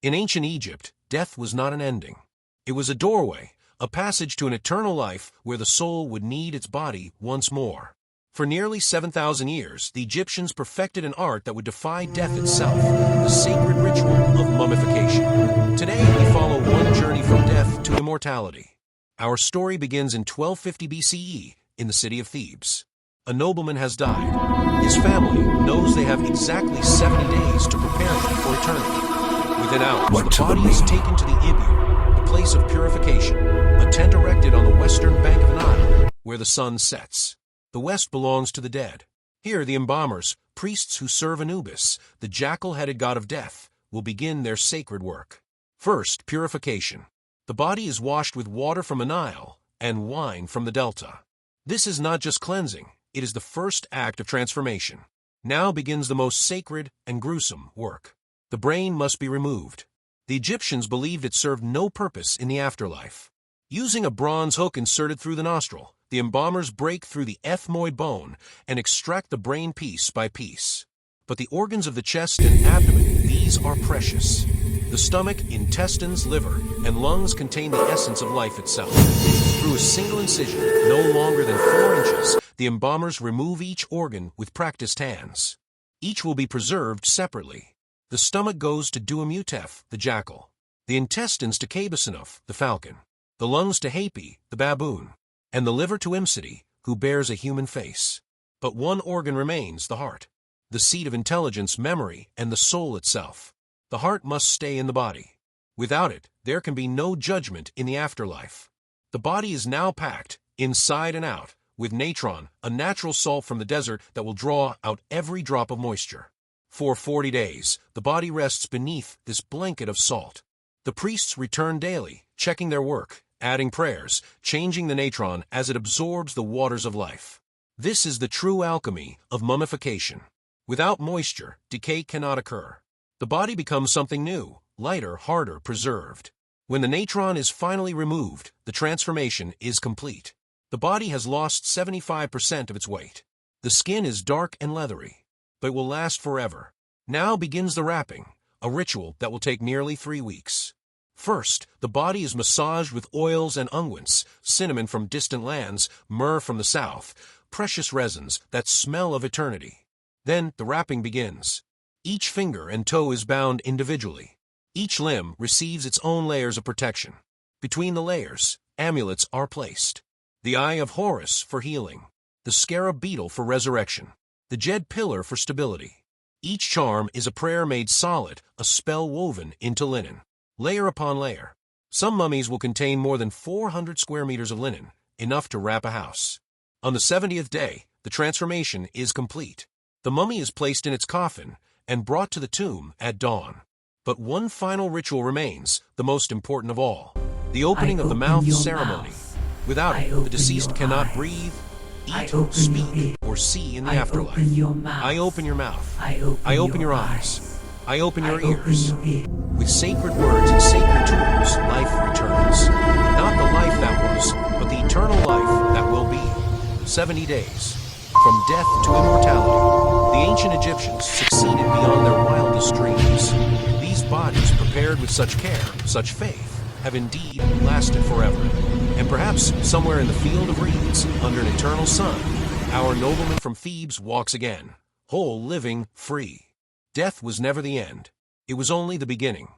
In ancient Egypt, death was not an ending. It was a doorway, a passage to an eternal life where the soul would need its body once more. For nearly 7,000 years, the Egyptians perfected an art that would defy death itself, the sacred ritual of mummification. Today, we follow one journey from death to immortality. Our story begins in 1250 BCE in the city of Thebes. A nobleman has died. His family knows they have exactly 70 days to prepare him for eternity. Within hours, the body is taken to the Ibu, the place of purification, a tent erected on the western bank of the Nile, where the sun sets. The west belongs to the dead. Here, the embalmers, priests who serve Anubis, the jackal-headed god of death, will begin their sacred work. First, purification. The body is washed with water from the Nile and wine from the delta. This is not just cleansing, it is the first act of transformation. Now begins the most sacred and gruesome work. The brain must be removed. The Egyptians believed it served no purpose in the afterlife. Using a bronze hook inserted through the nostril, the embalmers break through the ethmoid bone and extract the brain piece by piece. But the organs of the chest and abdomen, these are precious. The stomach, intestines, liver, and lungs contain the essence of life itself. Through a single incision, no longer than 4 inches, the embalmers remove each organ with practiced hands. Each will be preserved separately. The stomach goes to Duamutef, the jackal. The intestines to Kabesanouf, the falcon. The lungs to Hapi, the baboon. And the liver to Imsidi, who bears a human face. But one organ remains, the heart, the seat of intelligence, memory, and the soul itself. The heart must stay in the body. Without it, there can be no judgment in the afterlife. The body is now packed, inside and out, with natron, a natural salt from the desert that will draw out every drop of moisture. For 40 days, the body rests beneath this blanket of salt. The priests return daily, checking their work, adding prayers, changing the natron as it absorbs the waters of life. This is the true alchemy of mummification. Without moisture, decay cannot occur. The body becomes something new, lighter, harder, preserved. When the natron is finally removed, the transformation is complete. The body has lost 75% of its weight. The skin is dark and leathery, but will last forever. Now begins the wrapping, a ritual that will take nearly 3 weeks. First, the body is massaged with oils and unguents, cinnamon from distant lands, myrrh from the south, precious resins that smell of eternity. Then the wrapping begins. Each finger and toe is bound individually. Each limb receives its own layers of protection. Between the layers, amulets are placed. The eye of Horus for healing, the scarab beetle for resurrection, the jed pillar for stability. Each charm is a prayer made solid, a spell woven into linen. Layer upon layer. Some mummies will contain more than 400 square meters of linen, enough to wrap a house. On the 70th day, the transformation is complete. The mummy is placed in its coffin and brought to the tomb at dawn. But one final ritual remains, the most important of all, the opening of the mouth ceremony. Without it, the deceased cannot breathe, eat, speak, or see in the afterlife. I open your mouth. I open your eyes. I open your ears. With sacred words and sacred tools, life returns. Not the life that was, but the eternal life that will be. 70 days. From death to immortality. The ancient Egyptians succeeded beyond their wildest dreams. These bodies, prepared with such care, such faith, have indeed lasted forever. And perhaps somewhere in the field of reeds, under an eternal sun, our nobleman from Thebes walks again, whole, living, free. Death was never the end. It was only the beginning.